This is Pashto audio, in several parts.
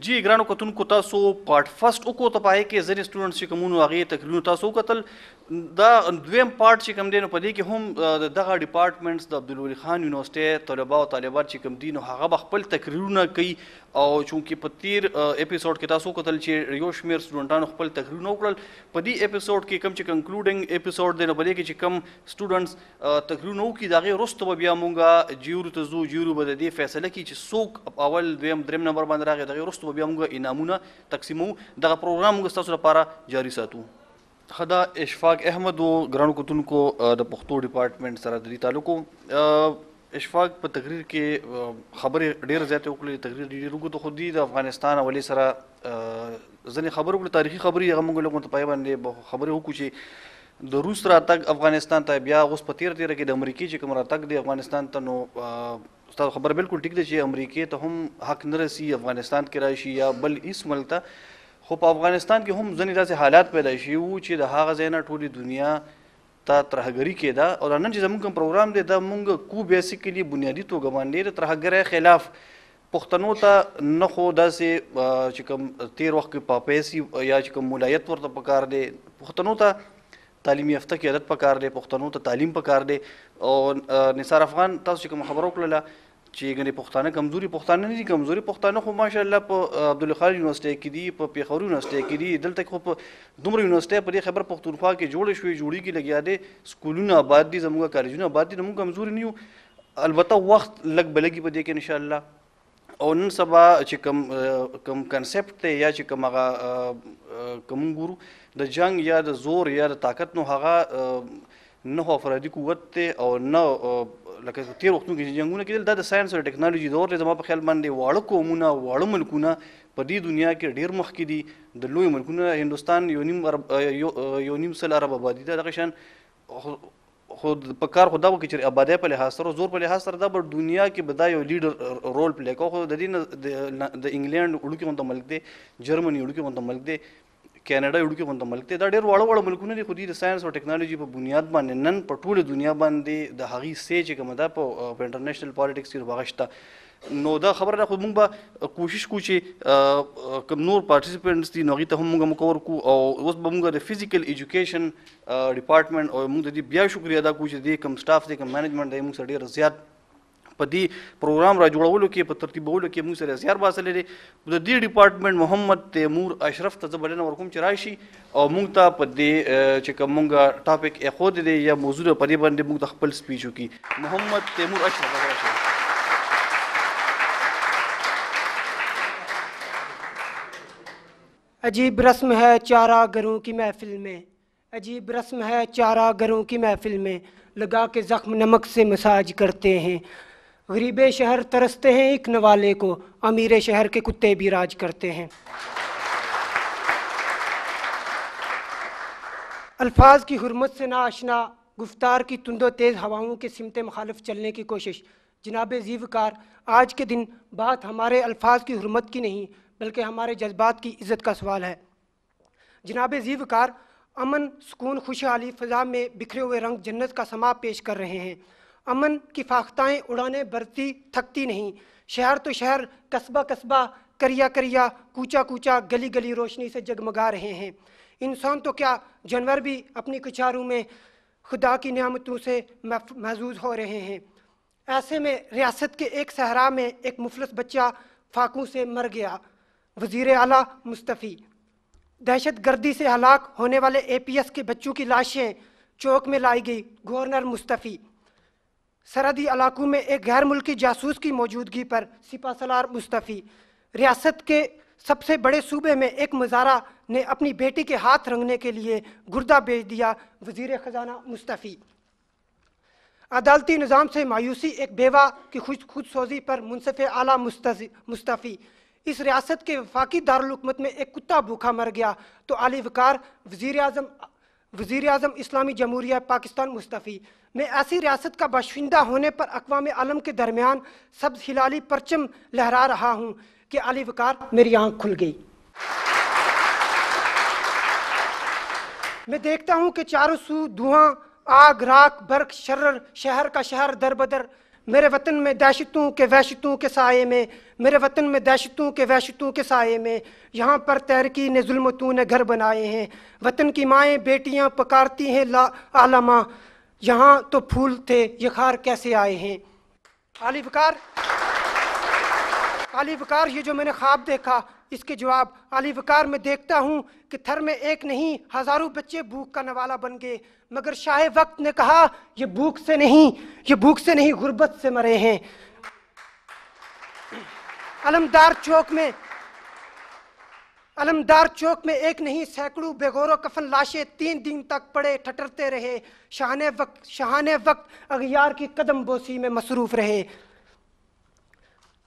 جی ګرانو کتونکو تاسو پارټ فرست وکړو ته پای کې ځینې سټوډنټس چې کومونو هغې تقریرونو تاسو وکتل دا دویم پارټ چې کوم دی نو په دې کې هم دغه ډپارټمنټس د عبدالولي خان یونیورسټۍ طلبه او طالبات چې کوم دي نو هغه به خپل تقریرونه کوي او چونکې په تیر اپیسوډ کې تاسو وکتل چې یو شمېر سټوډنټانو خپل تقریرونه وکړل په دې اپیسوډ کې کوم چې کنکلوډینګ اپیسوډ دی نو په دې کې چې کوم سټوډنټس تقریرونه وکړي د هغې وروسته به بیا مونږ جیورو ته ځو جیورو به د دې فیصله کوي چې څوک اول دویم دریم نمبر باندې راغی د هغې وروسته به بیا مونږ انعامونه تقسیموو دغه پروګرام مونږ ستاسو لپاره جاري ساتو. ښه دا اشفاق احمد و ګرانو کتونکو د پښتو ډپارټمنټ سره د دې تعلق اشفاق په تقریر کې خبرې ډېرې زیاتې وکړلې تقریر ډېر اوږد خو دي د افغانستان حوالې سره ځینې خبرې وکړې تاریخي خبرې هغه موږ لږ متپایه باندې خبرې وکړو چې د روس راتګ افغانستان ته بیا اوس په تیره کې د امریکې چې کوم راتګ دی افغانستان ته نو ستاسو خبره بالکل ټیک ده چې امریکې ته هم حق نه رسي افغانستان کې راشي یا بل هېڅ ملک ته خو په افغانستان کې هم ځینې داسې حالات پیدا شوي وو چې د هغه ځای نه ټولې دنیا ته ترهګري کېده او دا نن چې زموږ کوم پروګرام دی دا موږ کو بیسیکلي بنیادي توګه باندې د ترهګرۍ خلاف پښتنو ته نه خو داسې چې کوم تیر وخت کې پاپیسي یا چې کوم مولایت ورته پکار دی پښتنو ته تعلیم یافته قیادت پکار دی پښتنو ته تعلیم پکار دی او نثار افغان تاسو چې کوم خبره وکړله چې ګنې پښتانه کمزوري پښتانه نه دي کمزوري پښتانه خو ماشاءالله په عبدالله خان یونیورسټۍ کې دي په پېښور یونیورسټۍ کې دي دلته خو په دومره یونیورسټۍ په دې خیبر پښتونخوا کې جوړې شوې جوړېږي لګیا دی سکولونه آباد دي زموږ کالجونه آباد دي نو موږ کمزوري نه یو البته وخت لږ به لګي په دې کې انشاءالله او نن سبا چې کوم کنسپټ دی یا چې کوم هغه کوم ګورو د جنگ یا د زور یا د طاقت نو هغه نه افرادي قوت دی او نه لکه تیر وختونو کې چې جنګونه کېدل دا د ساینس او ټیکنالوژي دور دی زما په خیال باندې واړه قومونه واړه ملکونه په دې دنیا کې ډېر مخکې دي د لوی ملکونه هندوستان یو نیم سل ارب آبادي ده دغه شان خو په کار خو دا وکړي چې آبادۍ په لحاظ سره زور په لحاظ سره دا به دنیا کې به دا یو لیډر رول پلی کوي خو د دې نه د انګلینډ وړوکی غونته ملک دی جرمني وړوکی غونته ملک دی کینیډا وړوکی غونته ملک دی دا ډېر واړه ملکونه دي خو دوی د ساینس او ټیکنالوژي په بنیاد باندې نن په ټوله دنیا باندې د هغې سې چې کومه ده په انټرنیشنل پالیټکس کې هغه شته نو دا خبره ده خو موږ به کوشش کوو چې کوم نور پارټیسپینټس دي نو هغوی ته هم موږ مکور کړو او اوس به موږ د فزیکل ایجوکیشن ډپارټمنټ او موږ د دې بیا شکریه ادا کوو چې د دې کوم سټاف دی کوم مینجمنټ دی موږ سره ډېر زیات په دې پروګرام را جوړولو کې په ترتیبولو کې موږ سره زیار باسلی دی د دې ډپارټمنټ محمد تیمور اشرف ته زه بلنه ورکوم چې راشي او موږ ته په دې چې کوم موږ ټاپک ایښودی دی یا موضوع په دې باندې موږ ته خپل سپیچ وکړي محمد تیمور اشرف راشي. عجیب رسم ہے چارہ گروں کی محفل میں عجیب رسم ہے چارہ گروں کی محفل میں لگا کے زخم نمک سے مساج کرتے ہیں غریب شہر ترستے ہیں ایک نوالے کو امیر شہر کے کتے بھی راج کرتے ہیں. الفاظ کی حرمت سے ناآشنا گفتار کی تند و تیز ہواؤں کے سمت مخالف چلنے کی کوشش. جناب زیوکار آج کے دن بات ہمارے الفاظ کی حرمت کی نہیں بلکہ ہمارے جذبات کی عزت کا سوال ہے. جناب زیوکار امن سکون خوشحالی فضا میں بکھرے ہوئے رنگ جنت کا سما پیش کر رہے ہیں. امن کی فاختائیں اڑانے برتی تھکتی نہیں. شہر تو شہر قصبہ قصبہ کریا کریا کوچا کوچا گلی گلی روشنی سے جگمگا رہے ہیں. انسان تو کیا جانور بھی اپنی کچاروں میں خدا کی نعمتوں سے محظوظ ہو رہے ہیں. ایسے میں ریاست کے ایک صحرا میں ایک مفلس بچہ فاقوں سے مر گیا. وزیر اعلیٰ مستعفی. دہشت گردی سے ہلاک ہونے والے اے پی ایس کے بچوں کی لاشیں چوک میں لائی گئی. گورنر مستعفی. سرحدی علاقوں میں ایک غیر ملکی جاسوس کی موجودگی پر سپہ سالار مستعفی. ریاست کے سب سے بڑے صوبے میں ایک مزارع نے اپنی بیٹی کے ہاتھ رنگنے کے لیے گردہ بیچ دیا. وزیر خزانہ مستعفی. عدالتی نظام سے مایوسی ایک بیوہ کی خود سوزی پر منصف اعلیٰ مستعفی. اس ریاست کے وفاقی دارالحکومت میں ایک کتا بھوکا مر گیا تو عالی وقار وزیر اعظم اسلامی جمہوریہ پاکستان مستعفی. میں ایسی ریاست کا باشندہ ہونے پر اقوام عالم کے درمیان سبز ہلالی پرچم لہرا رہا ہوں کہ عالی وقار میری آنکھ کھل گئی. میں دیکھتا ہوں کہ چاروں سو دھواں آگ راکھ برق شرر شہر کا شہر در بدر. میرے وطن میں دہشتوں کے وحشتوں کے سائے میں، میرے وطن میں دہشتوں کے وحشتوں کے سائے میں، یہاں پر تحریکین ظلمتوں نے گھر بنائے ہیں، وطن کی مائیں بیٹیاں پکارتی ہیں لا اعلیٰ ماں، یہاں تو پھول تھے یہ خار کیسے آئے ہیں۔ علی وقار یہ جو میں نے خواب دیکھا، اس کے جواب علی وقار میں دیکھتا ہوں کہ تھر میں ایک نہیں ہزاروں بچے بھوک کا نوالہ بن گئے، مگر شاہ وقت نے کہا یہ بھوک سے نہیں غربت سے مرے ہیں۔ علمدار چوک میں ایک نہیں سینکڑوں بے غور و کفن لاشیں 3 دن تک پڑے ٹھٹرتے رہے، شاہان وقت اغیار کی قدم بوسی میں مصروف رہے۔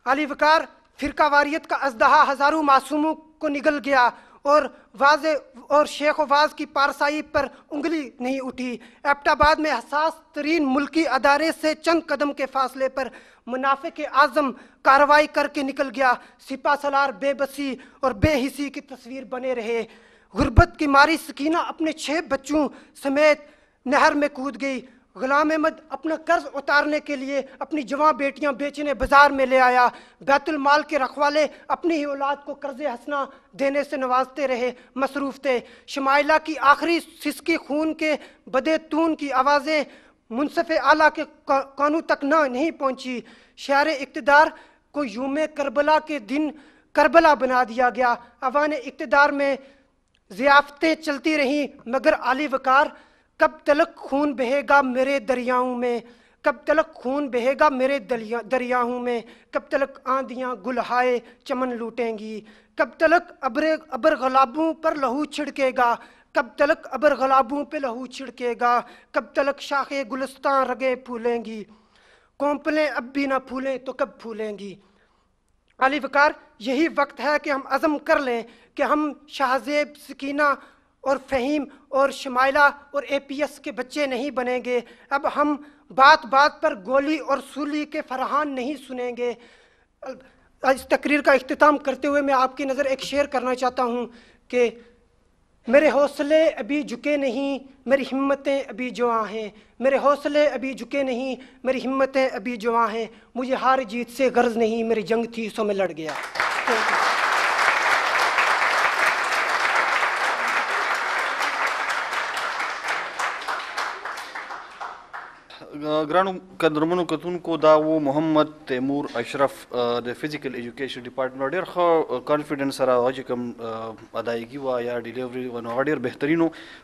علی وقار فرقہ واریت کا اژدہا ہزاروں معصوموں کو نگل گیا اور شیخ و واز کی پارسائی پر انگلی نہیں اٹھی۔ ایبٹ آباد میں حساس ترین ملکی ادارے سے چند قدم کے فاصلے پر منافق اعظم کارروائی کر کے نکل گیا۔ سپہ سالار بے بسی اور بے حسی کی تصویر بنے رہے۔ غربت کی ماری سکینہ اپنے 6 بچوں سمیت نہر میں کود گئی۔ غلام احمد اپنا قرض اتارنے کے لیے اپنی جوان بیٹیاں بیچنے بازار میں لے آیا۔ بیت المال کے رکھوالے اپنی ہی اولاد کو قرض حسنہ دینے سے نوازتے رہے، مصروف تھے۔ شمائلہ کی آخری سسکی خون کے بدے تون کی آوازیں منصف اعلیٰ کے کانوں تک نہیں پہنچی۔ شہر اقتدار کو یوم کربلا کے دن کربلا بنا دیا گیا۔ اوان اقتدار میں ضیافتیں چلتی رہیں، مگر علی وقار کب تلک خون بہے گا میرے دریاؤں میں، کب تلک خون بہے گا میرے دریاؤں میں، کب تلک آندیاں گلہائے چمن لوٹیں گی، کب تلک ابر غلابوں پر لہو چھڑکے گا، کب تلک ابر غلابوں پہ لہو چھڑکے گا، کب تلک شاخیں گلستان رگیں پھولیں گی، کونپلیں اب بھی نہ پھولیں تو کب پھولیں گی۔ علی وقار یہی وقت ہے کہ ہم عزم کر لیں کہ ہم شاہ زیب، سکینہ اور فہیم اور شمائلہ اور اے پی ایس کے بچے نہیں بنیں گے۔ اب ہم بات بات پر گولی اور سولی کے فرحان نہیں سنیں گے۔ اس تقریر کا اختتام کرتے ہوئے میں آپ کی نظر ایک شعر کرنا چاہتا ہوں کہ میرے حوصلے ابھی جھکے نہیں، میری ہمتیں ابھی جواں ہیں، میرے حوصلے ابھی جھکے نہیں، میری ہمتیں ابھی جواں ہیں، مجھے ہار جیت سے غرض نہیں، میری جنگ تھی سو میں لڑ گیا۔ گرانو قدرمنو کتونکو دا و محمد تیمور اشرف د فزیکل ایجوکیشن ډپارټمنټ ډېر ښه کانفیډنس سره هغه چې کوم ادایګي وه یا ډیلیوري وه نو هغه ډېر بهترین و.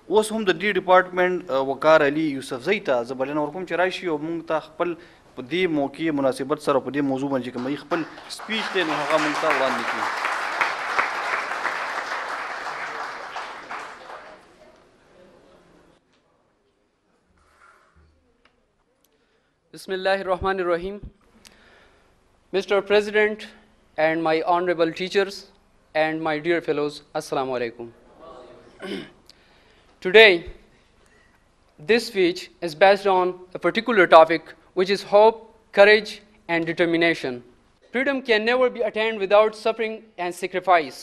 اوس هم د دې ډپارټمنټ وقار علي یوسفزۍ ته زه بلنه ورکوم چې راشي او موږ ته خپل په دې موقع مناسبت سره په دې موضوع باندې چې کوم خپل سپیچ دی نو هغه موږ ته وړاندې کړي. Bismillahir Rahmanir Rahim. Mr. President and my honorable teachers and my dear fellows, Assalamu alaikum. Today, this speech is based on a particular topic, which is hope, courage, and determination. Freedom can never be attained without suffering and sacrifice.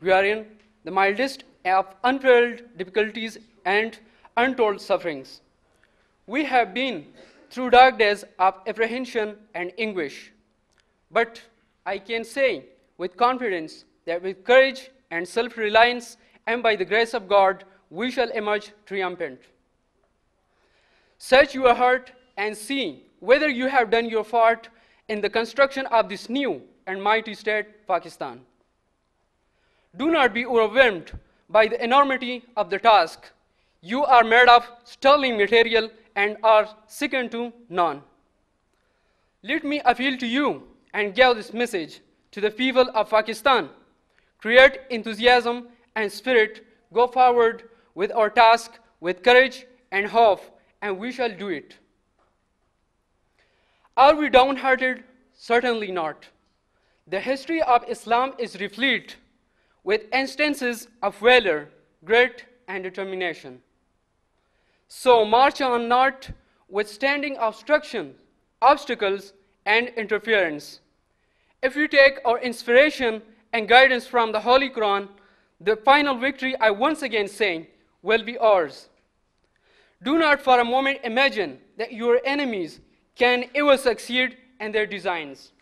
We are in the mildest of unparalleled difficulties and untold sufferings. We have been through dark days of apprehension and anguish. But I can say with confidence that with courage and self-reliance and by the grace of God, we shall emerge triumphant. Search your heart and see whether you have done your part in the construction of this new and mighty state, Pakistan. Do not be overwhelmed by the enormity of the task. You are made of sterling material and are second to none. Let me appeal to you and give this message to the people of Pakistan. Create enthusiasm and spirit. Go forward with our task with courage and hope, and we shall do it. Are we downhearted? Certainly not. The history of Islam is replete with instances of valor, grit, and determination. So march on, notwithstanding obstacles and interference. If we take our inspiration and guidance from the Holy Quran, the final victory, I once again say, will be ours. Do not for a moment imagine that your enemies can ever succeed in their designs.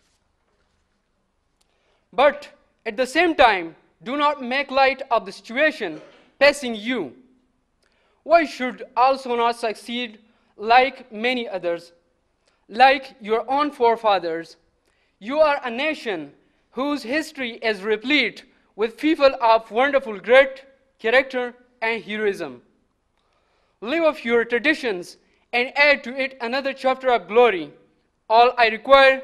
But at the same time, do not make light of the situation facing you. Why should also not succeed like many others, like your own forefathers? You are a nation whose history is replete with people of wonderful grit, character, and heroism. Live off your traditions and add to it another chapter of glory. All I require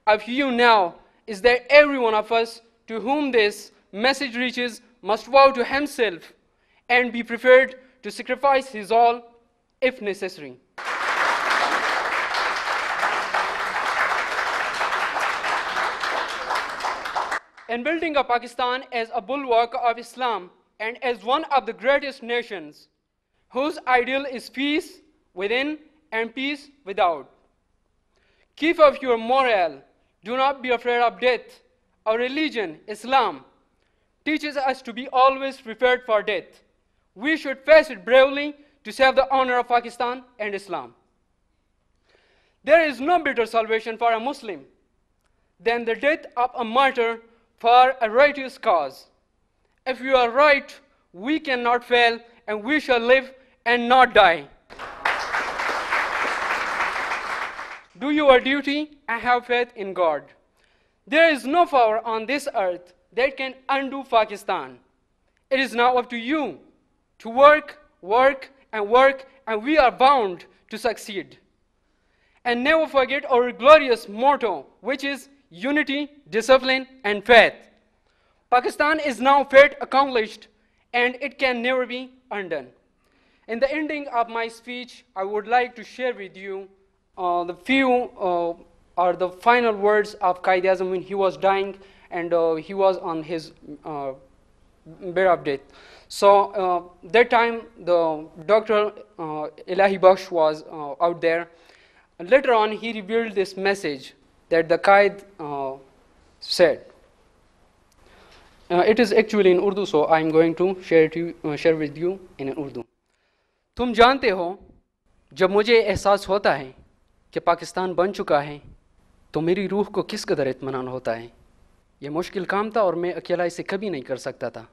of you now is that every one of us to whom this message reaches must vow to himself and be prepared to sacrifice his all if necessary. In building up Pakistan as a bulwark of Islam and as one of the greatest nations, whose ideal is peace within and peace without. Keep up your morale. Do not be afraid of death. Our religion, Islam, teaches us to be always prepared for death. We should face it bravely to save the honor of Pakistan and Islam. There is no better salvation for a Muslim than the death of a martyr for a righteous cause. If you are right, we cannot fail, and we shall live and not die. Do your duty and have faith in God. There is no power on this earth that can undo Pakistan. It is now up to you to work, and we are bound to succeed. And never forget our glorious motto, which is unity, discipline, and faith. Pakistan is now fate accomplished, and it can never be undone. In the ending of my speech, I would like to share with you the final words of Quaid-e-Azam when he was dying, and he was on his bed of death. So that time, the Dr. Elahi Bakhsh was out there. And later on, he revealed this message that the Quaid said. It is actually in Urdu, so I am going to share with you in Urdu. تم جانتے ہو جب مجھے احساس ہوتا ہے کہ پاکستان بن چکا ہے تو میری روح کو کس قدر اطمینان ہوتا ہے. یہ مشکل کام تھا اور میں اکیلا اسے کبھی نہیں کر سکتا تھا.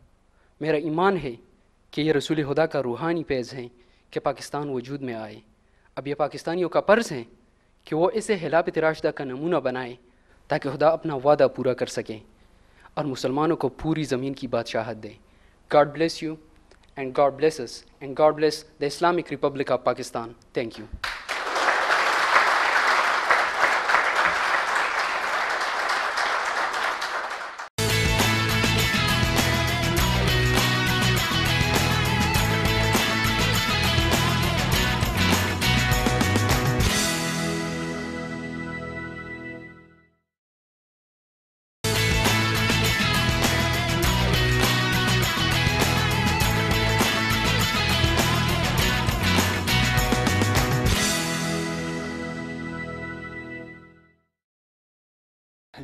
میرا ایمان ہے کہ یہ رسول خدا کا روحانی فیض ہے کہ پاکستان وجود میں آئے. اب یہ پاکستانیوں کا فرض ہے کہ وہ اسے خلافت راشدہ کا نمونہ بنائے تاکہ خدا اپنا وعدہ پورا کر سکے اور مسلمانوں کو پوری زمین کی بادشاہت دے. God bless you and God bless us and God bless the Islamic Republic of Pakistan. Thank you.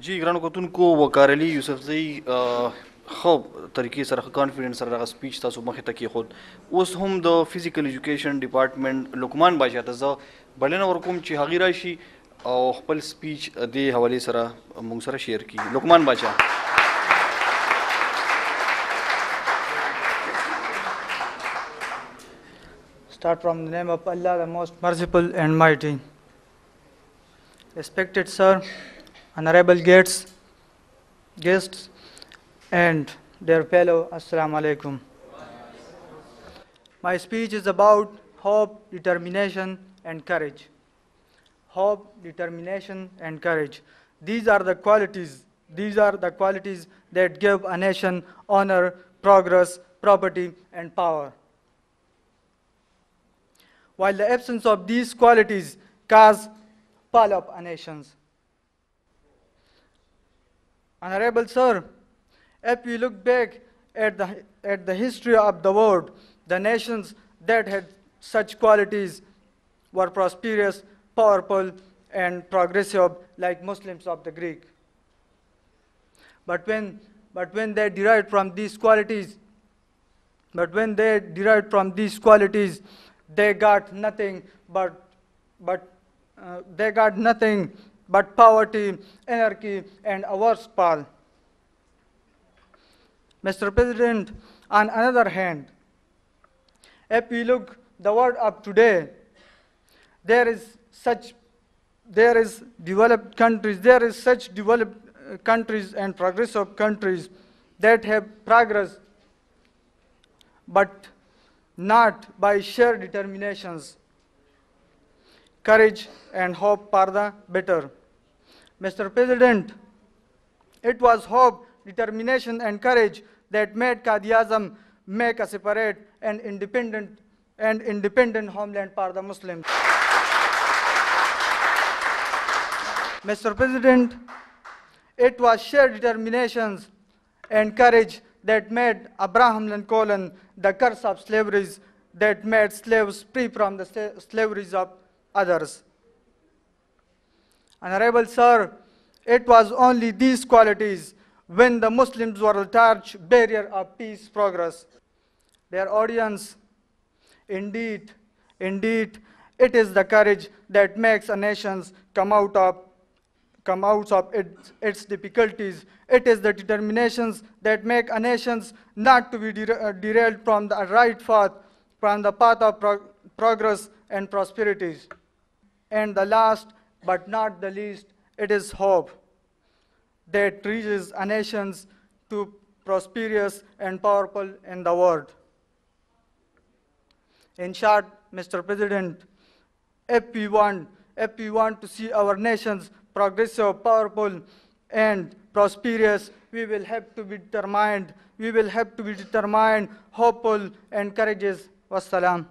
جی ګرانو کتونکو وقار علي یوسفزئی ښه طریقې سره ښه کانفیډنس سره دغه سپیچ تاسو مخې ته کېښود. اوس هم د فزیکل ایجوکیشن ډپارټمنټ لقمان باچا ته زه بلنه ورکوم چې هغې راشي او خپل سپیچ دې حوالې سره موږ سره شیر کړي. لقمان باچا. Start from the name of Allah, the most merciful and mighty. Respected sir, honorable guests, and dear fellow, Assalamu alaikum. My speech is about hope, determination, and courage. Hope, determination, and courage. These are the qualities that give a nation honor, progress, property, and power. While the absence of these qualities cause fall of a nation. Honorable sir, if we look back at the history of the world, the nations that had such qualities were prosperous, powerful, and progressive, like Muslims of the Greek. But when they derived from these qualities, they got nothing but they got nothing but poverty, anarchy, and a worse pall. Mr. President, on another hand, if we look the world of today, there is developed countries and progressive countries that have progress, but not by sheer determinations, courage, and hope for the better. Mr. President, it was hope, determination, and courage that made Quaid-e-Azam make a separate and independent homeland for the Muslims. Mr. President, it was sheer determinations and courage that made Abraham Lincoln the curse of slavery, that made slaves free from the slaveries of others. Honorable Sir, it was only these qualities when the Muslims were the torch barrier of peace progress. Dear audience, indeed, it is the courage that makes a nation come out of its difficulties. It is the determinations that make a nation not to be derailed from the right path, from the path of progress and prosperity. And the last but not the least, it is hope that reaches a nation to prosperous and powerful in the world. In short, Mr. President, if we want to see our nations progressive, powerful, and prosperous, we will have to be determined, hopeful, and courageous. Wassalam.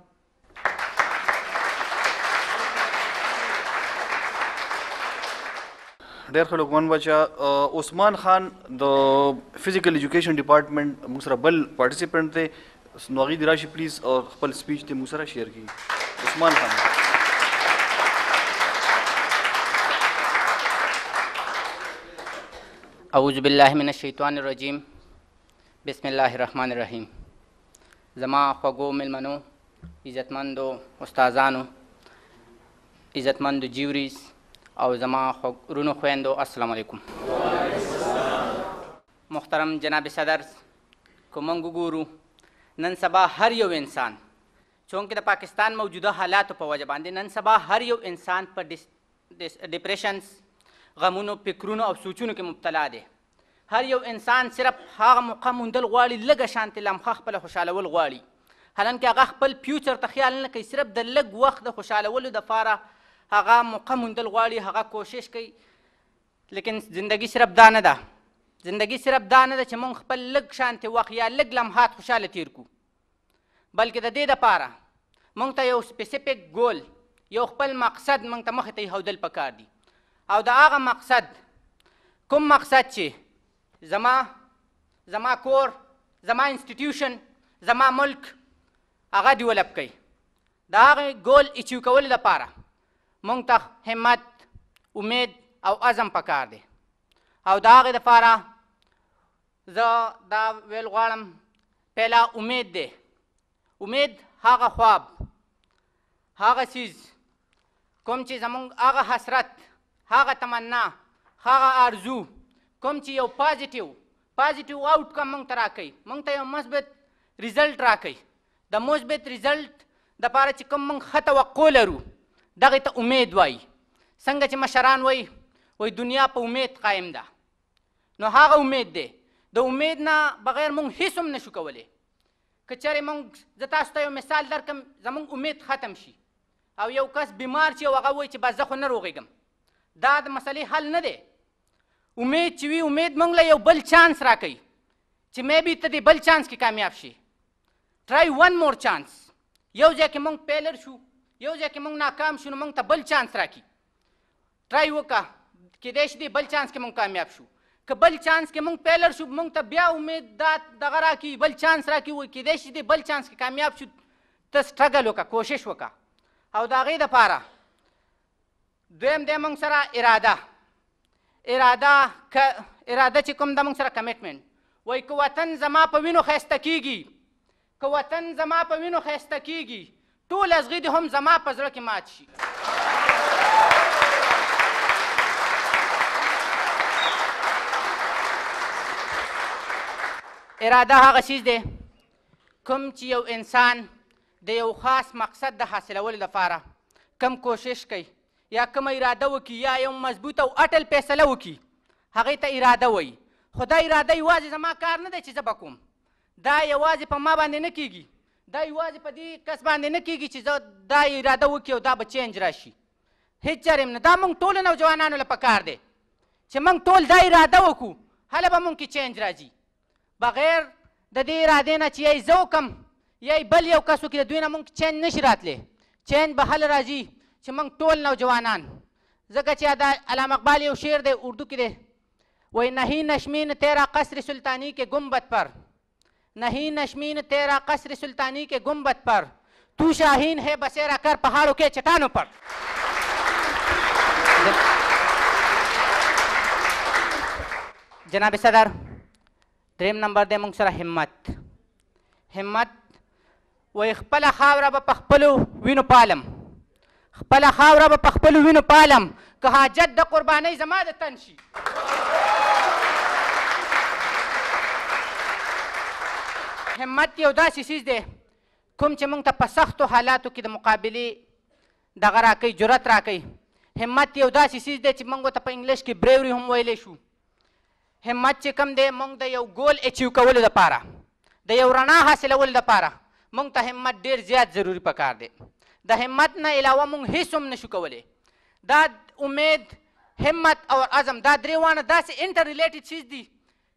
ډېر ښه لقمان بچا. عثمان خان د فزیکل ایجوکیشن ډپارټمنټ موږ سره بل پارټیسپینټ دی، نو هغوی دې راشي پلیز او خپل سپیچ دې موږ سره شیر کړي. عثمان خان. اعوذ باللہ من الشیطان الرجیم، بسم اللہ الرحمن الرحیم. زما خوږو مېلمنو، عزتمندو استادانو، عزتمندو جیوریز او زما ورونو خویندو، السلام علیکم. محترم جناب صدر، که موږ وګورو نن سبا هر یو انسان، چونکې د پاکستان موجوده حالاتو په وجه باندې نن سبا هر یو انسان په ډپریشنز، غمونو، فکرونو او سوچونو کې مبتلا دی. هر یو انسان صرف هغه موقع موندل غواړي، لږه شانتې لمحه خپله خوشحالول غواړي، حالانکې هغه خپل فیوچر ته خیال نه کوي، صرف د لږ وخت د خوشحالولو دپاره هغه موقع موندل غواړي، هغه کوشش کوي. لیکن زندگی صرف دا نه ده، زندگی صرف دا نه ده چې موږ خپل لږ شانتې وخت یا لږ لمحات خوشحاله تیر کړو، بلکې د دې دپاره موږ ته یو سپیسیفیک ګول، یو خپل مقصد موږ ته مخې ته ایښودل پکار دي. او د هغه مقصد، کوم مقصد چې زما کور، زما انسټیټیوشن، زما ملک هغه ډیولپ کوي، د هغې ګول اچیو کولو لپاره موږ ته همت، امید او عزم پکار دی. او د هغې دپاره زه دا ویل غواړم، پهلا امید دی. امید هغه خواب، هغه څیز کوم چې زموږ هغه حسرت، هغه تمنا، هغه آرزو کوم چې یو پازیټیو آوټکم موږ ته راکوي، موږ ته یو مثبت ریزلټ راکوي. د مثبت ریزلټ دپاره چې کوم موږ ښه توقع لرو، دغې ته امید وایي. څنګه چې مشران وایي دنیا په امید قایم ده، نو هغه امید دی. د امید نه بغیر موږ هیڅ هم نشو کولی. که چېرې موږ، زه تاسو ته یو مثال درکړم، زموږ امید ختم شي او یو کس بیمار چې او هغه وایي چې بس زه خو نه روغېږم، دا د مسلې حل نه دی. امید چې وي، امید موږ له یو بل چانس راکوي چې میبي ته دې بل چانس کې کامیاب شي. ټرای ون مور چانس. یو ځای کې موږ فیلر شو، یو ځای کې موږ ناکام شو، نو موږ ته بل چانس راکړي. ټرای وکړه، کیدای شي دې بل چانس کې موږ کامیاب شو. که بل چانس کې موږ فیلر شو، موږ ته بیا امید دغه راکړي، بل چانس راکړي، وایي کیدای شي دې بل چانس کې کامیاب شو. ته سټرګل وکړه، کوشش وکړه. او د هغې دپاره دویم دی موږ سره اراده چې کوم ده موږ سره کمیټمنټ. وایي که وطن زما په وینو ښایسته کېږي، که وطن زما په وینو ښایسته کېږي، ټول ازغي دې هم زما په زړه کې مات شي. اراده هغه چیز دی کوم چې یو انسان د یو خاص مقصد د حاصلولو لپاره کم کوشش کوي یا کومه اراده وکړي یا یو مضبوط او اټل فیصله وکړي هغې ته اراده وایي. خو دا اراده یوازې زما کار نه دی چې زه به کوم، دا یوازې په ما باندې نه کېږي، دا یوازې په دې کس باندې نه کېږي چې زه دا اراده وکړي او دا به چینج راشي. هېڅ چرې نه، دا موږ ټولو نوجوانانو له پکار دی چې موږ ټول دا اراده وکړو، هله به موږ کې چینج راځي. بغیر د دې ارادې نه چې یا زه وکړم یا بل یو کس وکړي، د دوی نه موږ چینج نشي راتلی. چینج به هله راځي چې موږ ټول نوجوانان، ځکه چې دا علامه اقبال یو شعر دی اردو کې دی، وہی نہیں نشمین تیرا قصر سلطانی کے گنبد پر، نہیں نشمین تیرا قصر سلطانی کے گنبد پر، تو شاہین ہے بسیرا کر پہاڑوں کے چٹانوں پر. جناب صدر، دریم نمبر دی موږ سره همت. همت وایي خپله خاوره به په خپلو وینو پالم، خپله خاوره به په خپلو وینو پالم، که حاجت د قربانۍ زما د تن شي. همت یو داسې څیز دی کوم چې موږ ته په سختو حالاتو کې د مقابلې دغه راکوي، جرأت راکوي. همت یو داسې څیز دی چې موږ ته په انګلیش کې بریوري هم ویلی شو. همت چې کوم دی موږ د یو ګول اچیو کولو دپاره، د یو رڼا حاصلولو دپاره موږ ته همت ډېر زیات ضروري پکار دی. د همت نه علاوه موږ هیڅ هم نشو کولی. دا امید، همت او عزم دا درې وانه داسې انټر ریلیټډ چیز دي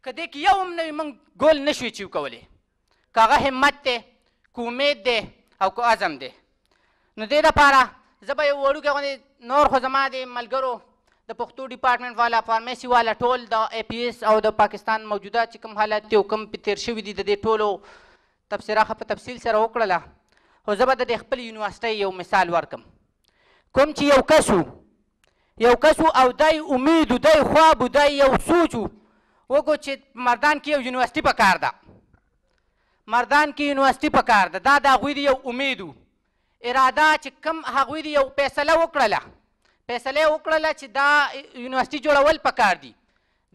که دې کې یو هم نه وي موږ ګول نشو اچیو کولی. که هغه همت دی، که امید دی او که عزم دی. نو دې دپاره زه به یو وړوکی غوندې نور خو زما د ملګرو د پښتو ډپارټمنټ والا، فارمیسي والا، ټول د اے پی ایس او د پاکستان موجوده چې کوم حالات دي او کوم پې تېر شوي دي د دې ټولو تبصره ښه په تفصیل سره وکړله. خو زه به د دې خپل یونیورسټۍ یو مثال ورکړم. کوم چې یو کس و او دی امید و، دی خواب و، دی یو سوچ و، وګو چې مردان کې یو یونیورسټي پکار ده، مردان کې یونیورسټي پکار ده. دا د هغوی د یو امید و، اراده چې کوم هغوی د یو فیصله وکړله، فیصله یې وکړله چې دا یونیورسټي جوړول پکار دي،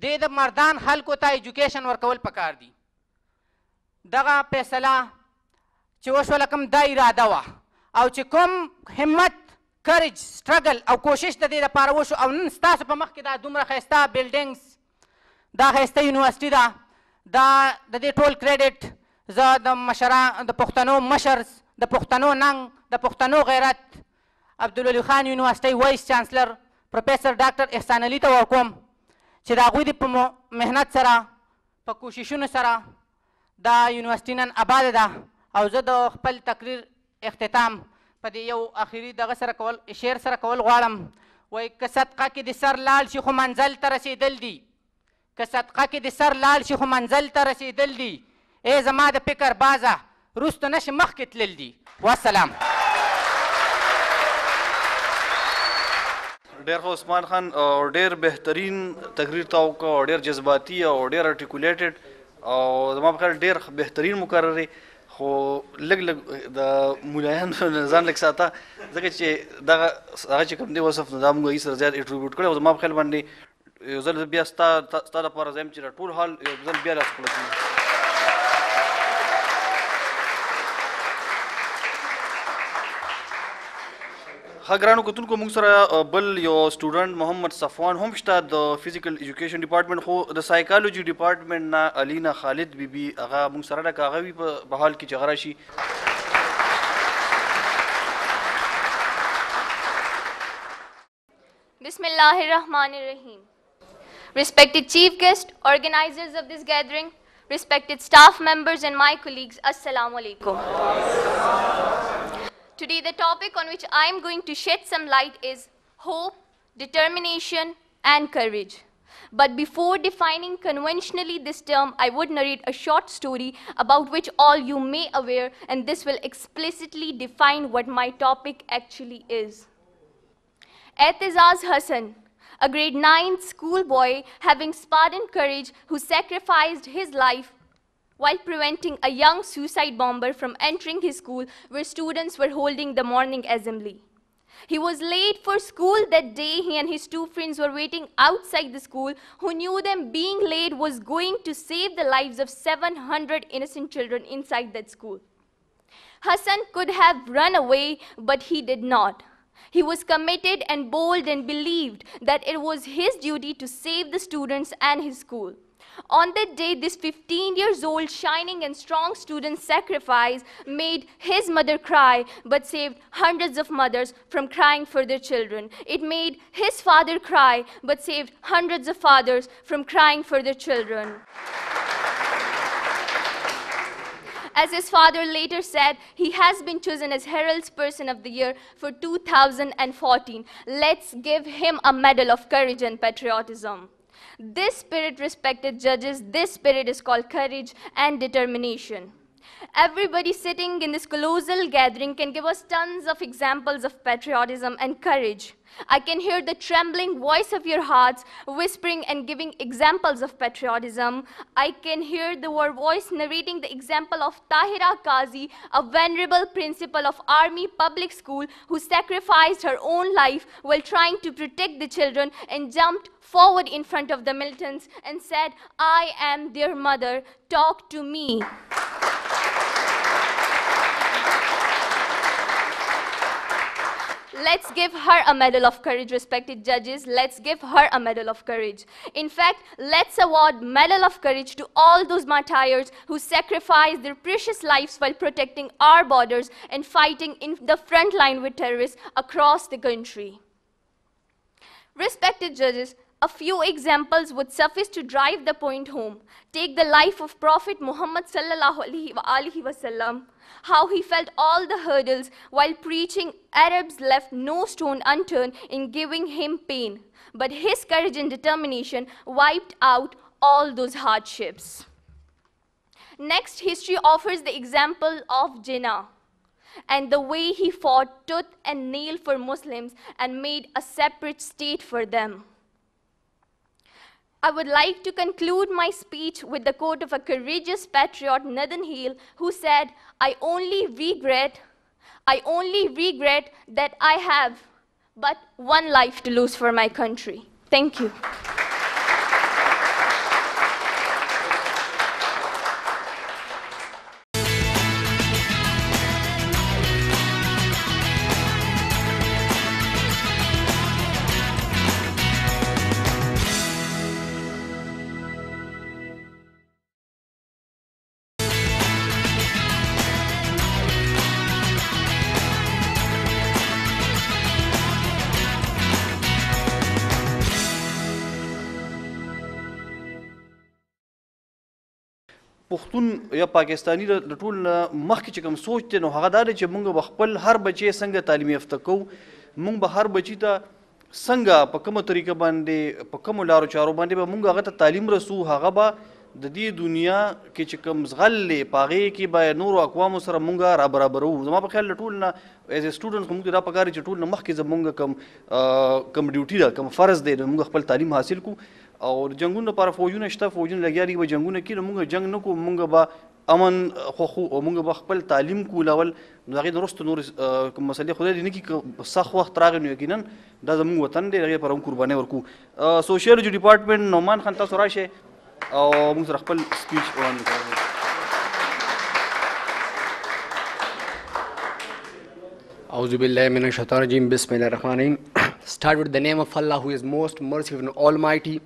دې د مردان خلکو ته ایجوکیشن ورکول پکار دي. دغه فیصله چې وشوله کوم دا اراده وه، او چې کوم همت، کرج، سټرګل او کوشش د دې دپاره وشو، او نن ستاسو په مخ کې دا دومره ښایسته بلډینګز، دا ښایسته یونیورسټي ده، دا د دې ټول کریډټ زه د مشران، د پښتنو مشر، د پښتنو ننګ، د پښتنو غیرت، عبدالولي خان یونیورسټۍ وایس چانسلر پروفیسر ډاکټر احسان علي ته ورکوم چې د هغوی د په محنت سره، په کوششونو سره دا یونیورسټي نن آباده ده. او زه د خپل تقریر اختتام په دې یو اخري دغه سره کول، شعر سره کول غواړم. وایي که صدقه کې د سر لاړ شي خو منزل ته رسېدل دي، که صدقه کې د سر لاړ شي خو منزل ته رسېدل دي، ای زما د فکر بازه وروسته نشي مخکې تلل دي. والسلام. ډېر ښه عثمان خان، ډېر بهترین تقریر تا وکړه او ډېر جذباتي او ډېر ارټیکولیټډ، او زما په خیال ډېر بهترین مقرر دی. خو لږ د ملایانو ځان لږ ساته، ځکه چې دغه هغه چې کوم دی وصف نو دا موږ هغې سره زیات اټریبیوټ کړی. او زما په خیال باندې یو ځل بیا ستا دپاره زه یم چې ټول حال یو ځل بیا راڅخه کړی. ښه ګرانو کتونکو، موږ سره بل یو سټوډنټ محمد صفوان هم شته د فزیکل ایجوکیشن ډپارټمنټ، خو د سایکالوجي ډپارټمنټ نه الینا خالد بیبي هغه موږ سره ده، که هغه وي په حال کې چې هغه راشي. Bismillah ar-Rahman ar-Rahim. Respected chief guest, organizers of this gathering, respected staff members and my colleagues, Assalamu alaikum. Today the topic on which I am going to shed some light is hope, determination and courage. But before defining conventionally this term, I would narrate a short story about which all you may aware, and this will explicitly define what my topic actually is. Etizaz Hassan, a grade 9 schoolboy having Spartan courage who sacrificed his life while preventing a young suicide bomber from entering his school where students were holding the morning assembly. He was late for school that day. He and his two friends were waiting outside the school, who knew them being late was going to save the lives of 700 innocent children inside that school. Hassan could have run away, but he did not. He was committed and bold and believed that it was his duty to save the students and his school. On that day, this 15 years old, shining and strong student's sacrifice made his mother cry, but saved hundreds of mothers from crying for their children. It made his father cry, but saved hundreds of fathers from crying for their children. As his father later said, he has been chosen as Herald's Person of the Year for 2014. Let's give him a medal of courage and patriotism. This spirit, respected judges, this spirit is called courage and determination. Everybody sitting in this colossal gathering can give us tons of examples of patriotism and courage. I can hear the trembling voice of your hearts whispering and giving examples of patriotism. I can hear your voice narrating the example of Tahira Qazi, a venerable principal of Army Public School who sacrificed her own life while trying to protect the children and jumped forward in front of the militants and said, "I am their mother, talk to me." Let's give her a medal of courage, respected judges. Let's give her a medal of courage. In fact, let's award Medal of Courage to all those martyrs who sacrificed their precious lives while protecting our borders and fighting in the front line with terrorists across the country. Respected judges, a few examples would suffice to drive the point home. Take the life of Prophet Muhammad sallallahu alaihi wasallam. How he felt all the hurdles while preaching. Arabs left no stone unturned in giving him pain. But his courage and determination wiped out all those hardships. Next, history offers the example of Jinnah and the way he fought tooth and nail for Muslims and made a separate state for them. I would like to conclude my speech with the quote of a courageous patriot, Nathan Hale, who said, I only regret that I have but one life to lose for my country." Thank you. پښتون یا پاکستاني د ټول مخکې چې کوم سوچ دی نو هغه دا دی چې موږ به خپل هر بچی څنګه تعلیم یافته کوو، موږ به هر بچي ته څنګه په کومه طریقه باندې په کومو لارو چارو باندې به موږ هغه ته تعلیم رسو، هغه به د دې دنیا کې چې کوم زغل دی په هغې کې به نورو اقوامو سره موږ رابرابرو. زما په خیال له ټول نه ایز ا سټوډنټ خو موږ ته دا پکار دی چې ټول نه مخکې زموږ کوم ډیوټي ده، کوم فرض دی، نو موږ خپل تعلیم حاصل کړو. او د جنګونو لپاره فوجونه شته، فوجونه لګیا دي، به جنګونه کړي، نو موږ جنګ نه کوو، موږ به امن خوښو او موږ به خپل تعلیم کوو اول، نو د هغې نه وروسته نورې کوم مسلې خدای دې نه کړي که سخت وخت راغی نو یقینا دا زموږ وطن دی، د هغې لپاره هم قربانۍ ورکوو. سوشیالوجي ډپارټمنټ نعمان خان تاسو راشئ او موږ سره خپل سپیچ وړاندې کوو. اعوذ باللہ من الشیطان الرجیم. بسم اللہ الرحمن الرحیم. Start with the name of Allah, who is most merciful and almighty.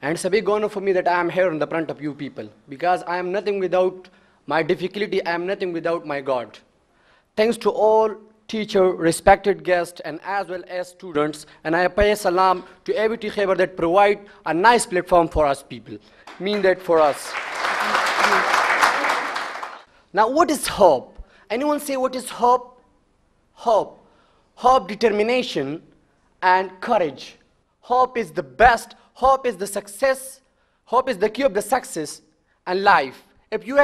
And it's a big honor for me that I am here in the front of you people, because I am nothing without my difficulty, I am nothing without my God. Thanks to all teacher, respected guests, and as well as students, and I pay salam to ABT Khyber that provide a nice platform for us people. Mean that for us. Now what is hope? Anyone say what is hope? Hope. Hope, determination, and courage. Hope is the best. Hope is the success. Hope is the key of the success and life. If you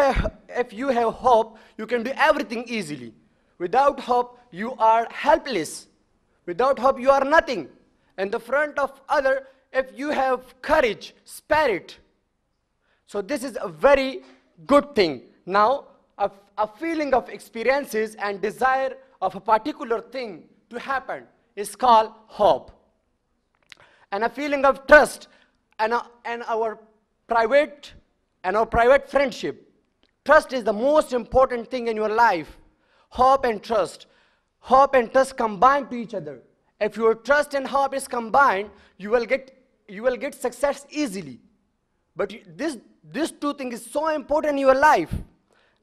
have hope, you can do everything easily. Without hope, you are helpless. Without hope, you are nothing. In the front of other, if you have courage, spirit. So this is a very good thing. Now, a feeling of experiences and desire of a particular thing to happen is called hope. And a feeling of trust and our private friendship. Trust is the most important thing in your life. Hope and trust combine to each other. If your trust and hope is combined, you will get success easily. But this two things is so important in your life.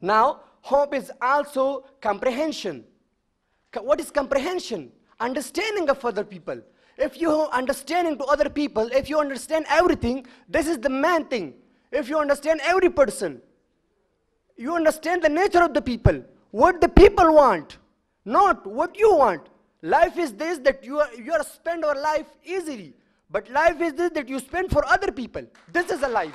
Now, hope is also comprehension. What is comprehension? Understanding of other people. If you are understanding to other people, if you understand everything, this is the main thing. If you understand every person, you understand the nature of the people, what the people want, not what you want. Life is this, that you are spend your life easily, but life is this, that you spend for other people. This is a life.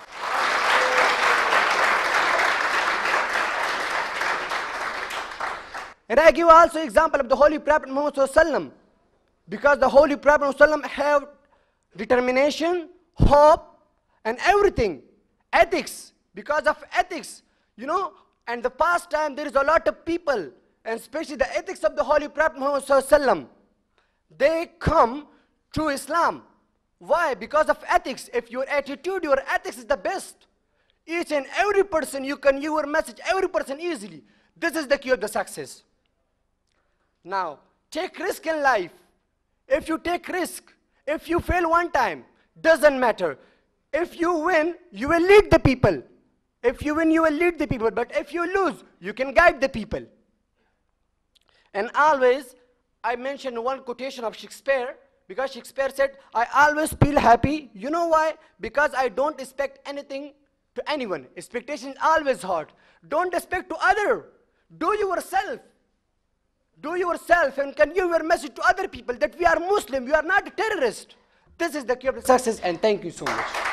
And I give also example of the Holy Prophet Muhammad Sallallahu, because the Holy Prophet Sallallahu have determination, hope, and everything. Ethics, because of ethics, and the past time there is a lot of people, and especially the ethics of the Holy Prophet Muhammad Sallallahu, they come to Islam. Why? Because of ethics. If your attitude, your ethics is the best, each and every person, you can give your message every person easily. This is the key of the success. Now, take risk in life. If you take risk, if you fail one time, doesn't matter. If you win, you will lead the people. If you win, you will lead the people. But if you lose, you can guide the people. And always, I mentioned one quotation of Shakespeare, because Shakespeare said, I always feel happy. You know why? Because I don't expect anything to anyone. Expectation is always hard. Don't expect to other. Do yourself. Do yourself and can give your message to other people that we are Muslim, we are not a terrorist. This is the key of success, and thank you so much.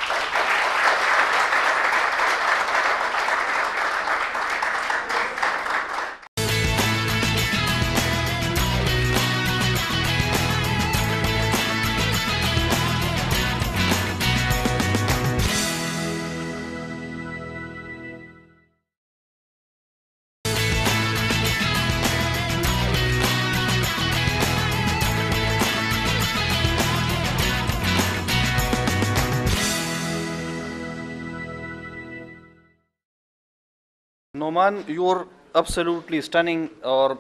نومان یور ابسلیوټلی سټننګ اور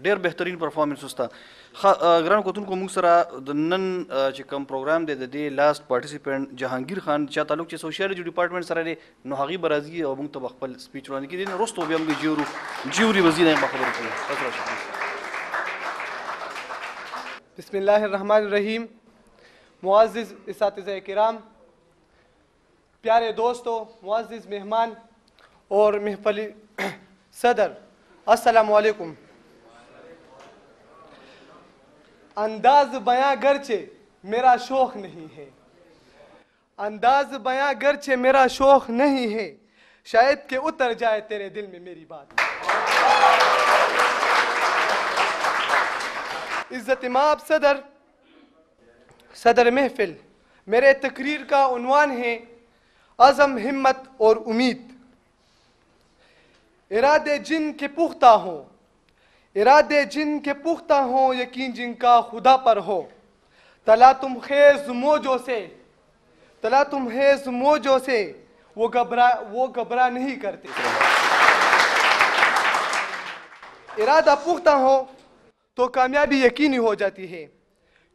ډیر بهترین پرفارمنس وستا ګران کوتونکو موږ سره د نن چې کوم پروګرام دی د دې لاست پارټیسپینټ جهانگیر خان چې تعلق چې سوشیالوجي ډپارټمنټ سره دی نو هغه برازي او موږ ته خپل سپیچ وړاندې کړي نو رستو بیا موږ جیوري وزیر نه خبرې کوو. بسم اللہ الرحمن الرحیم. معزز اساتذہ کرام، پیارے دوستو، معزز مہمان اور محفل صدر، السلام علیکم. انداز بیاں گرچہ میرا شوق نہیں ہے، انداز بیاں گرچہ میرا شوق نہیں ہے، شاید کہ اتر جائے تیرے دل میں میری بات. عزت مآب صدر محفل، میرے تقریر کا عنوان ہے عزم، ہمت اور امید. ارادے جن کے پختہ ہوں، ارادے جن کے پختہ ہوں، یقین جن کا خدا پر ہو. تلا تم خیز موجوں سے، تلا تم خیز موجوں سے، وہ گھبرا نہیں کرتے. ارادہ پختہ ہو تو کامیابی یقینی ہو جاتی ہے،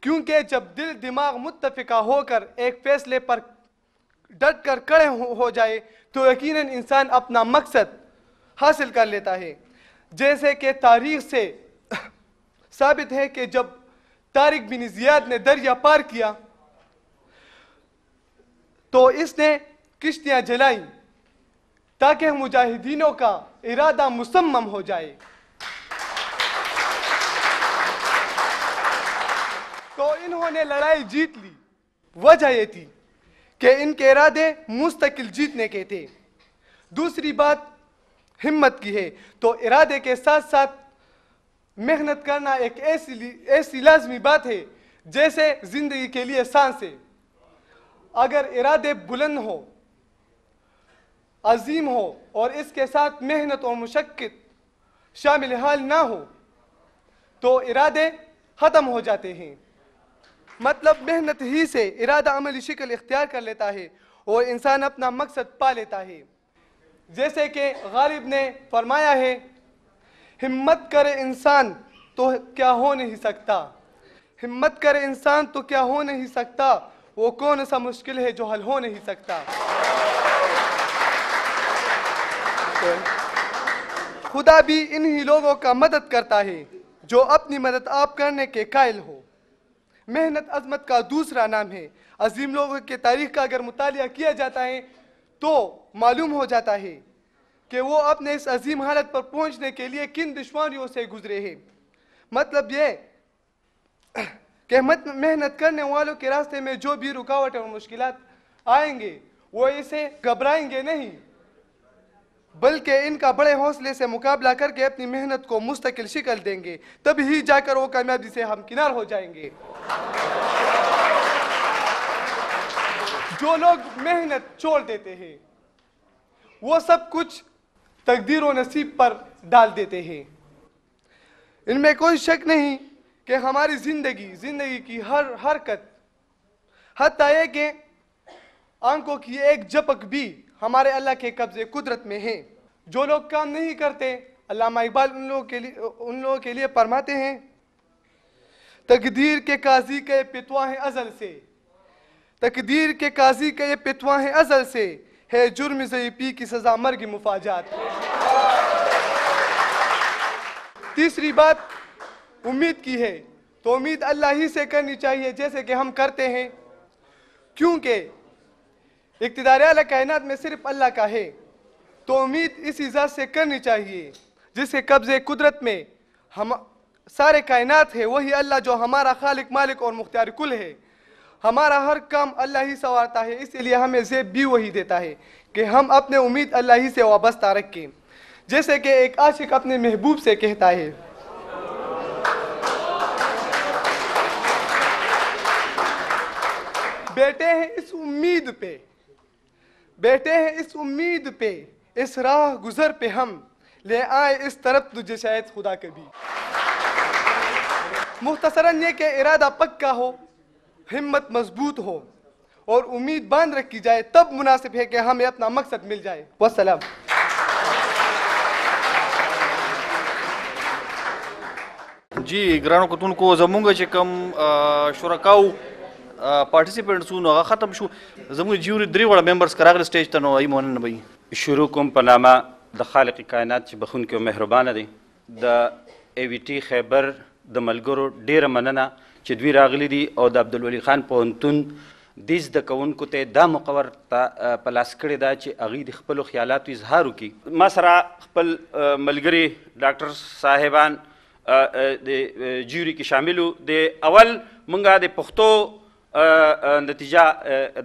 کیونکہ جب دل دماغ متفقہ ہو کر ایک فیصلے پر ڈٹ کر کھڑے ہو جائے تو یقیناً انسان اپنا مقصد حاصل کر لیتا ہے. جیسے کہ تاریخ سے ثابت ہے کہ جب طارق بن زیاد نے دریا پار کیا تو اس نے کشتیاں جلائیں تاکہ مجاہدینوں کا ارادہ مصمم ہو جائے. تو انہوں نے لڑائی جیت لی. وجہ یہ تھی کہ ان کے ارادے مستقل جیتنے کے تھے. دوسری بات ہمت کی ہے. تو ارادے کے ساتھ ساتھ محنت کرنا ایک ایسی لازمی بات ہے جیسے زندگی کے لیے سانس ہے. اگر ارادے بلند ہو، عظیم ہو اور اس کے ساتھ محنت اور مشقت شامل حال نہ ہو تو ارادے ختم ہو جاتے ہیں. مطلب محنت ہی سے ارادہ عملی شکل اختیار کر لیتا ہے اور انسان اپنا مقصد پا لیتا ہے. جیسے کہ غالب نے فرمایا ہے, ہمت کرے انسان تو کیا ہو نہیں سکتا, ہمت کرے انسان تو کیا ہو نہیں سکتا, وہ کون سا مشکل ہے جو حل ہو نہیں سکتا. خدا بھی انہی لوگوں کا مدد کرتا ہے جو اپنی مدد آپ کرنے کے قائل ہو. محنت عظمت کا دوسرا نام ہے. عظیم لوگوں کے تاریخ کا اگر مطالعہ کیا جاتا ہے تو معلوم ہو جاتا ہے کہ وہ اپنے اس عظیم حالت پر پہنچنے کے لیے کن دشواریوں سے گزرے ہیں. مطلب یہ کہ محنت کرنے والوں کے راستے میں جو بھی رکاوٹ اور مشکلات آئیں گے وہ اسے گھبرائیں گے نہیں, بلکہ ان کا بڑے حوصلے سے مقابلہ کر کے اپنی محنت کو مستقل شکل دیں گے. تب ہی جا کر وہ کامیابی سے ہمکنار ہو جائیں گے. جو لوگ محنت چھوڑ دیتے ہیں وہ سب کچھ تقدیر و نصیب پر ڈال دیتے ہیں. ان میں کوئی شک نہیں کہ ہماری زندگی کی ہر حرکت, حتیٰ یہ کہ آنکھوں کی ایک جھپک بھی ہمارے اللہ کے قبضے قدرت میں ہے. جو لوگ کام نہیں کرتے, علامہ اقبال ان لوگوں کے لیے فرماتے ہیں, تقدیر کے قاضی کے پتوا ہیں ازل سے, تقدیر کے قاضی کے یہ پتوا ہیں ازل سے, ہے جرم ضعیفی کی سزا مرگ مفاجات. تیسری بات امید کی ہے, تو امید اللہ ہی سے کرنی چاہیے جیسے کہ ہم کرتے ہیں, کیونکہ اقتدار اعلیٰ کائنات میں صرف اللہ کا ہے. تو امید اسی ذات سے کرنی چاہیے جس کے قبضے قدرت میں ہم سارے کائنات ہے. وہی اللہ جو ہمارا خالق مالک اور مختار کل ہے. ہمارا ہر کام اللہ ہی سنوارتا ہے, اسی لیے ہمیں زیب بھی وہی دیتا ہے کہ ہم اپنے امید اللہ ہی سے وابستہ رکھیں. جیسے کہ ایک عاشق اپنے محبوب سے کہتا ہے, بیٹھے ہیں اس امید پہ, بیٹھے ہیں اس امید پہ, اس راہ گزر پہ ہم لے آئے اس طرف تجھے شاید خدا کبھی. مختصراً یہ کہ ارادہ پکا ہو, ہمت مضبوط ہو اور امید باندھ رکھی جائے, تب مناسب ہے کہ ہمیں اپنا مقصد مل جائے. والسلام. جی گرانو کتون کو زمونږ چې کوم شرکاو پارټیسپینټس وو نو هغه ختم شو. زموږ جیوري درې وړه ممبرس که راغلي سټیج ته, نو ای مننه به شروع کوم په نامه د خالق کائنات چې بخونکی او مهربانه دی. د ای وی ټي خیبر د ملګرو ډیره مننه چې دوی راغلي دي او د عبدالولي خان پوهنتون دې زده کوونکو ته دا مقرر په لاس کړې ده چې هغوی د خپلو خیالاتو اظهار وکړي. ما سره خپل ملګري ډاکټر صاحبان د جیوري کې شامل وو. د اول موږ د پښتو نتیجه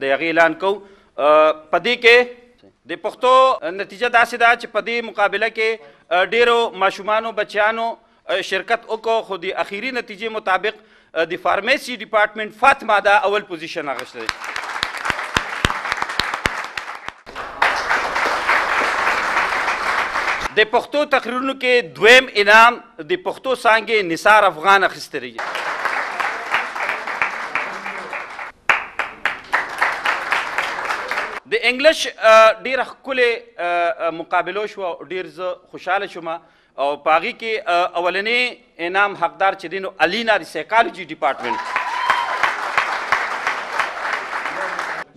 د هغې اعلان کوو. په دې کې د پښتو نتیجه داسې ده چې په دې مقابله کې ډیرو ماشومانو بچیانو شرکت وکړو, خو د اخیری نتیجې مطابق د فارمیسی ډپارټمنټ فاطمه دا اول پوزیشن اخیستی دی. د پښتو تقریرونو کې دویم انعام د پښتو څانګې نثار افغان اخیستی دی. د انګلیش ډېره ښکلې مقابلو شوه, ډېر زه خوشحاله شوم او په هغې کې اولنی انعام حقدار چې دی نو الینا د سایکالوجي ډپارټمنټ.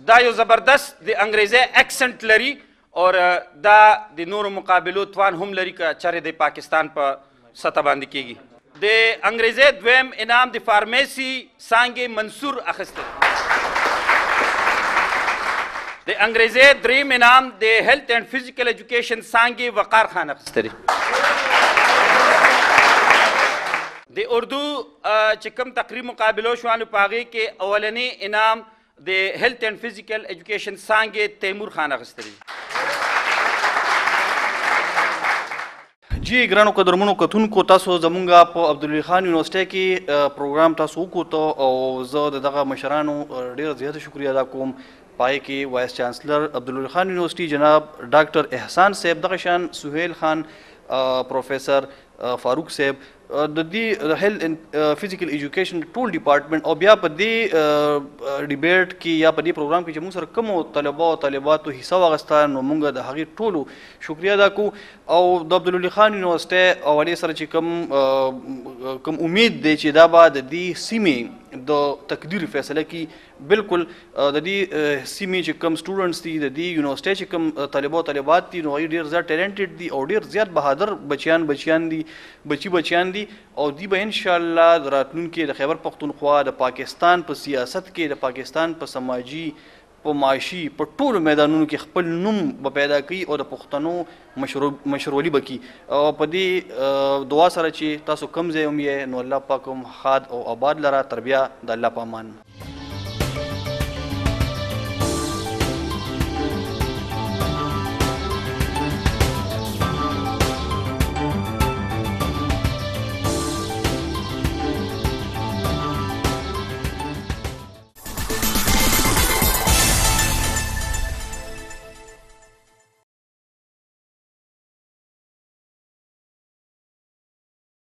دا یو زبردست د انګریزي اکسنټ لري اور دا د نورو مقابلو توان هم لري که چېرې د پاکستان په سطح باندې کېږي. د انګریزي دویم انعام د فارمیسي څانګې منصور اخیستی. د انګریزي دریم انعام د هیلث اینڈ فزیکل ایجوکیشن څانګې وقار خان اخیستی دی. د اردو چې کوم تقریب مقابلو شو نو په هغې کې اولنی انعام د هیلث اینڈ فزیکل ایجوکیشن څانګې تیمور خان اخیستی دی. جی ګرانو قدرمنو کتونکو, تاسو زمونږ په عبدالولي خان یونیورسټۍ کې پروګرام تاسو وکوتو او زه د دغه مشرانو ډېره زیاته شکریه ادا کوم. پای کې وایس چانسلر عبدالولي خان یونیورسټي جناب ډاکټر احسان صاحب, دغه شان سهیل خان پروفیسر فاروق صاحب د دې هیلث اینڈ فزیکل ایجوکیشن ټول ډپارټمنټ او بیا په دې ډیبیټ کې یا په دې پروګرام کې چې موږ سره کومو طلبه او طالباتو حصه واخیسته نو موږ د هغې ټولو شکریه ادا کوو او د عبدالولي خان یونیورسټۍ او هغې سره چې کوم امید دی چې دا به د دې سیمې د تقدیر فیصله کی بالکل د دې سیمې چې کوم سټوډنټس دي د دې یونیورسټۍ چې کوم طالبه او طالبات دي نو هغوی ډېر زیات ټیلنټډ دي او ډېر زیات بهادر بچیان دي بچیان دي او دی به انشاءالله د راتلونکي د خیبر پختونخوا د پاکستان په سیاست کې د پاکستان په سماجي په معاشي په ټولو میدانونو کې خپل نوم به پیدا کوي او د پښتنو مشرولي به کوي او په دې دعا سره چې تاسو کوم ځای هم یې نو الله پاک هم ښاد او آباد لره تر بیا د الله په امان.